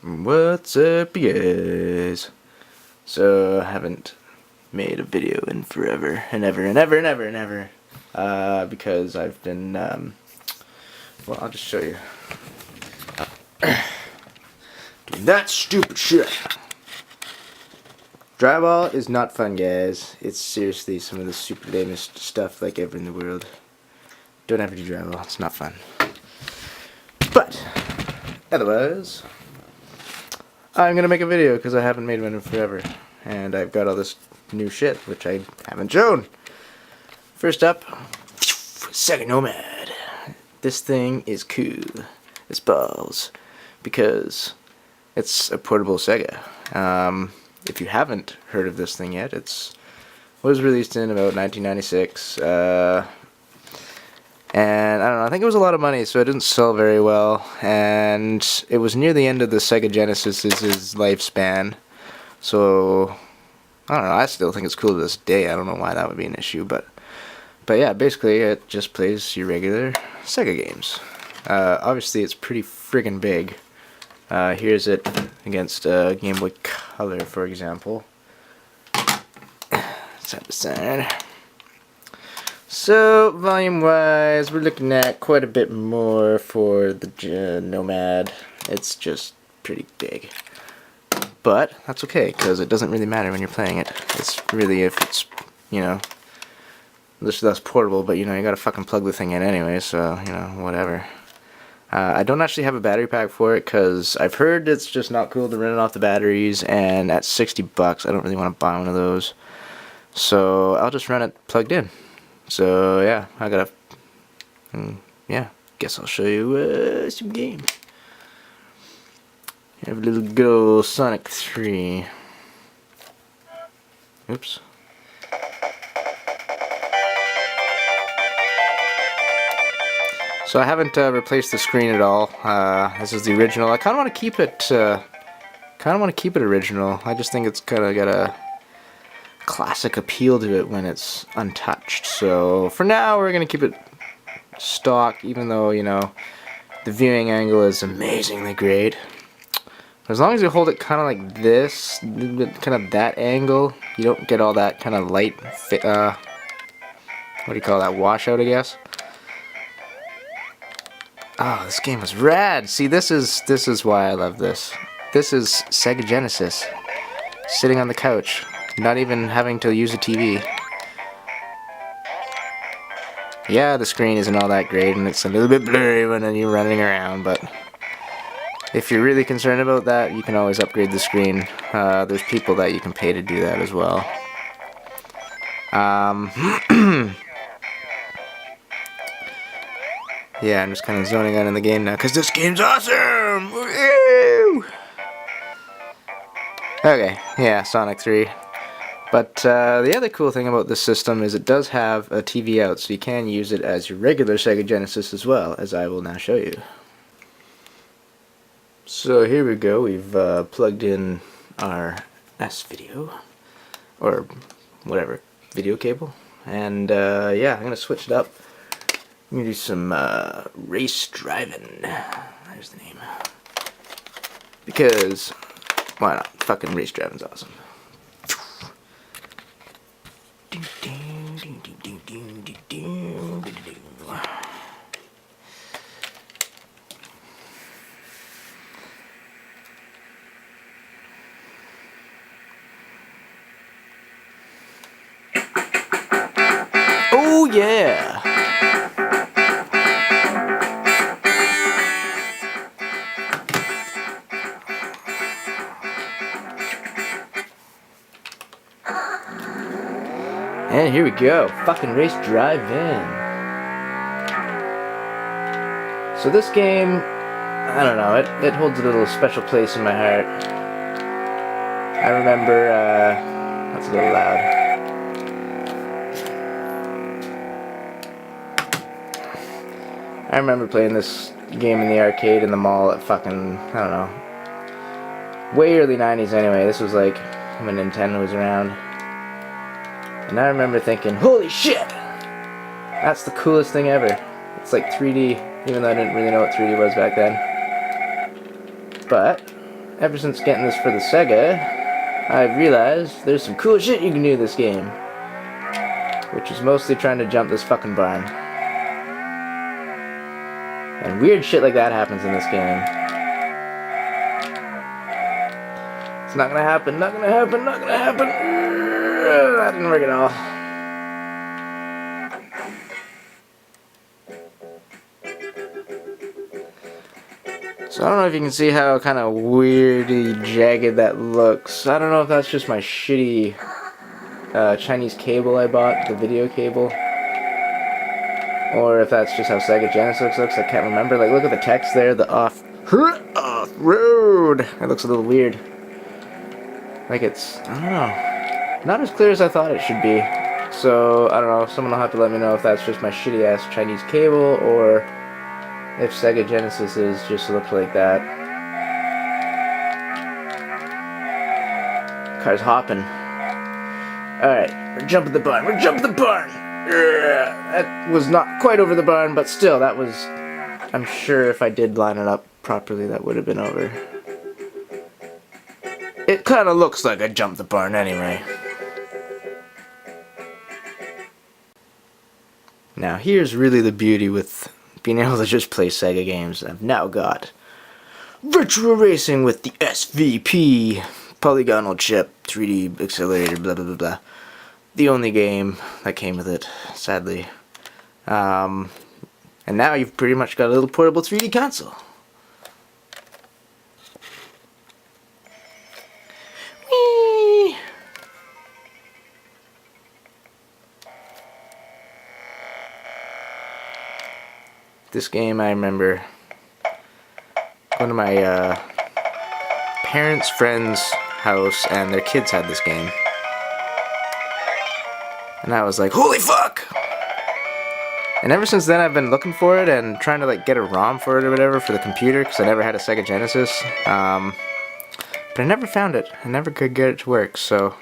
What's up, you guys? So, I haven't made a video in forever and ever and ever and ever and ever. Because I've been, well, I'll just show you. Doing that stupid shit. Drywall is not fun, guys. It's seriously some of the super lamest stuff like ever in the world. Don't ever do drywall. It's not fun. But, otherwise, I'm gonna make a video because I haven't made one in forever. And I've got all this new shit, which I haven't shown. First up, Sega Nomad. This thing is cool. It's balls. Because it's a portable Sega. If you haven't heard of this thing yet, it was released in about 1996. And I don't know, I think it was a lot of money, so it didn't sell very well. And it was near the end of the Sega Genesis's lifespan. So, I don't know, I still think it's cool to this day. I don't know why that would be an issue, but yeah, basically it just plays your regular Sega games. Obviously it's pretty friggin' big. Here's it against Game Boy Color, for example. Side to side. So, volume-wise, we're looking at quite a bit more for the Nomad. It's just pretty big. But, that's okay, because it doesn't really matter when you're playing it. It's really if it's, you know, that's portable, but, you know, you gotta fucking plug the thing in anyway, so, you know, whatever. I don't actually have a battery pack for it, because I've heard it's just not cool to run it off the batteries, and at $60, I don't really want to buy one of those. So, I'll just run it plugged in. So yeah, I gotta, yeah, guess I'll show you some games. Have a little good old Sonic 3. Oops. So I haven't replaced the screen at all. This is the original. I kind of want to keep it. Original. I just think it's kind of got a classic appeal to it when it's untouched. So for now we're gonna keep it stock, even though, you know, the viewing angle is amazingly great. As long as you hold it kind of like this, kind of that angle, you don't get all that kind of light what do you call that, washout, I guess. Oh, this game is rad. See, this is why I love this. This is Sega Genesis sitting on the couch, not even having to use a TV. Yeah, the screen isn't all that great, and it's a little bit blurry when you're running around, but if you're really concerned about that, you can always upgrade the screen. There's people that you can pay to do that as well. Yeah, I'm just kind of zoning out in the game now, because this game's awesome! Woo! Okay, yeah, Sonic 3. But the other cool thing about this system is it does have a TV out, so you can use it as your regular Sega Genesis as well, as I will now show you. So here we go, we've plugged in our S-video, or whatever, video cable, and yeah, I'm going to switch it up. I'm going to do some race driving, there's the name, because, why not, fucking race driving's awesome. Oh yeah! And here we go, fucking race drive-in. So this game, I don't know, it holds a little special place in my heart. I remember, that's a little loud. I remember playing this game in the arcade in the mall at fucking, I don't know, way early 90s anyway. This was like when Nintendo was around. And I remember thinking, holy shit! That's the coolest thing ever. It's like 3D, even though I didn't really know what 3D was back then. But ever since getting this for the Sega, I've realized there's some cool shit you can do in this game. Which is mostly trying to jump this fucking barn. And weird shit like that happens in this game. It's not gonna happen, not gonna happen, not gonna happen. That didn't work at all. So I don't know if you can see how kind of weirdy jagged that looks. I don't know if that's just my shitty Chinese cable I bought, the video cable. Or if that's just how Sega Genesis looks, I can't remember. Like, look at the text there, the off-road. It looks a little weird. Like it's, I don't know, not as clear as I thought it should be. So, I don't know, someone will have to let me know if that's just my shitty-ass Chinese cable, or if Sega Genesis is just looked like that. Car's hopping. Alright, we're jumping the barn, we're jumping the barn! That was not quite over the barn, but still, that was, I'm sure if I did line it up properly, that would have been over. It kind of looks like I jumped the barn anyway. Now here's really the beauty with being able to just play Sega games. I've now got Virtual Racing with the SVP, polygonal chip, 3D accelerator, blah blah blah blah. The only game that came with it, sadly. And now you've pretty much got a little portable 3D console. Whee! This game, I remember going to my parents' friend's house, and their kids had this game. And I was like, holy fuck! And ever since then I've been looking for it and trying to like get a ROM for it or whatever for the computer, because I never had a Sega Genesis. But I never found it. I never could get it to work, so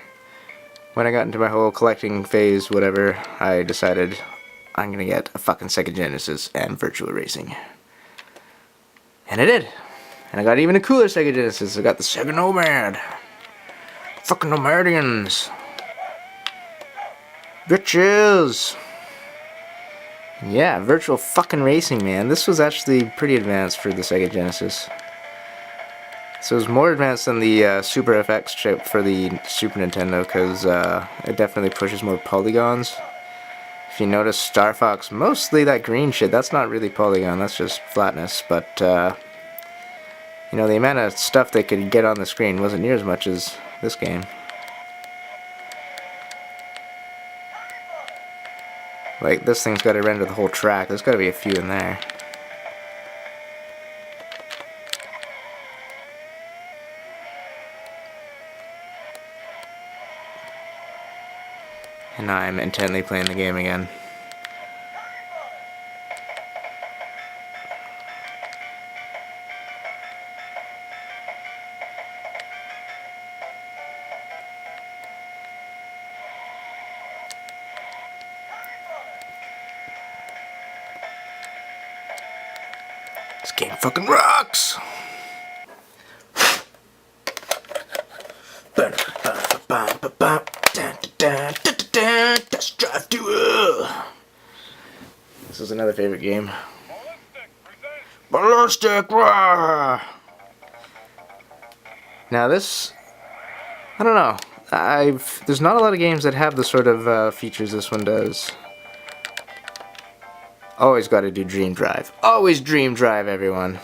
when I got into my whole collecting phase, whatever, I decided I'm gonna get a fucking Sega Genesis and Virtual Racing. And I did. And I got even a cooler Sega Genesis. I got the Sega Nomad. Fucking Nomadians. Bitches! Yeah, virtual fucking racing, man. This was actually pretty advanced for the Sega Genesis. So it was more advanced than the Super FX chip for the Super Nintendo, because it definitely pushes more polygons. If you notice, Star Fox, mostly that green shit, that's not really polygon, that's just flatness, but you know, the amount of stuff they could get on the screen wasn't near as much as this game. Like, this thing's got to render the whole track. There's got to be a few in there. And now I'm intently playing the game again. This game fucking rocks! Test Drive Duel! This is another favorite game. Ballistic! Now this, I don't know. There's not a lot of games that have the sort of features this one does. Always got to do Dream Drive. Always Dream Drive, everyone.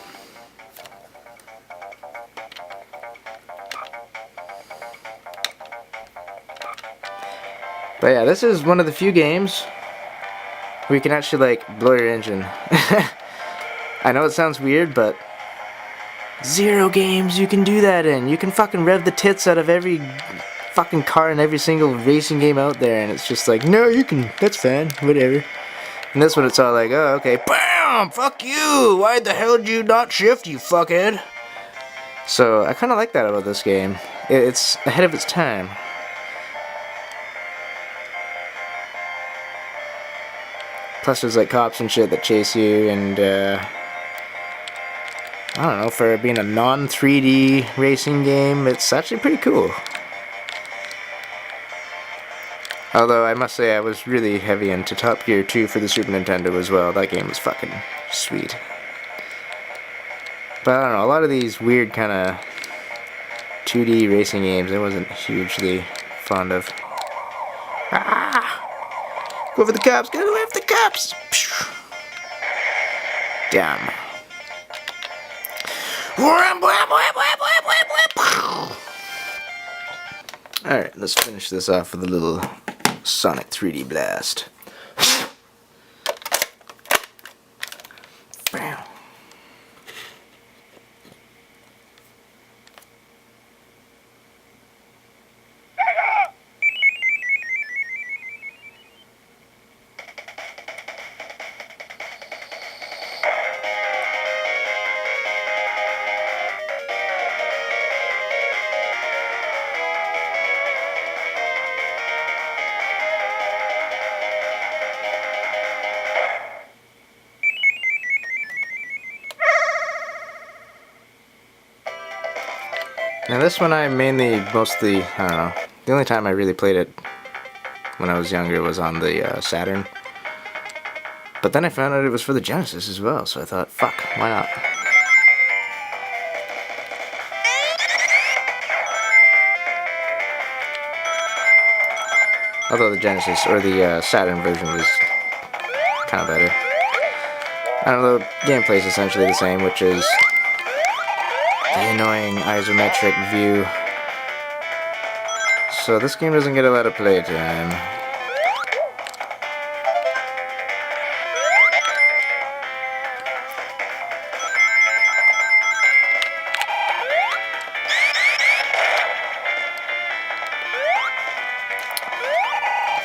But yeah, this is one of the few games where you can actually, like, blow your engine. I know it sounds weird, but 0 games you can do that in. You can fucking rev the tits out of every fucking car in every single racing game out there, and it's just like, no, you can, that's fine, whatever. And this one, it's all like, oh, okay, BAM! Fuck you! Why the hell did you not shift, you fuckhead? So, I kinda like that about this game. It's ahead of its time. Plus there's like cops and shit that chase you, and I don't know, for being a non-3D racing game, it's actually pretty cool. Although I must say I was really heavy into Top Gear 2 for the Super Nintendo as well. That game was fucking sweet. But I don't know, a lot of these weird kind of 2D racing games I wasn't hugely fond of. Ah! Go for the cops! Get away from the cops! Damn. Alright, let's finish this off with a little Sonic 3D Blast. Bam. Now this one I mostly, I don't know, the only time I really played it when I was younger was on the Saturn. But then I found out it was for the Genesis as well, so I thought, fuck, why not? Although the Genesis, or the Saturn version was kind of better. I don't know, the gameplay's essentially the same, which is the annoying isometric view. So this game doesn't get a lot of playtime.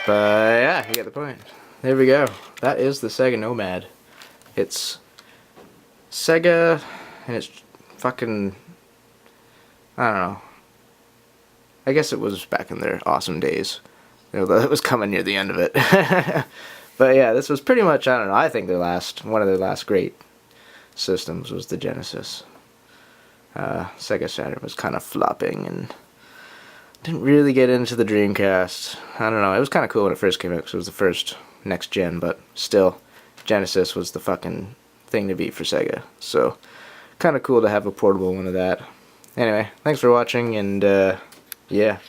But yeah, you get the point. There we go. That is the Sega Nomad. It's Sega, and it's fucking, I don't know. I guess it was back in their awesome days. Although it was coming near the end of it. But yeah, this was pretty much, I don't know, I think one of their last great systems was the Genesis. Sega Saturn was kind of flopping and didn't really get into the Dreamcast. I don't know, it was kind of cool when it first came out because it was the first next gen, but still, Genesis was the fucking thing to beat for Sega. So, kind of cool to have a portable one of that. Anyway, thanks for watching, and yeah.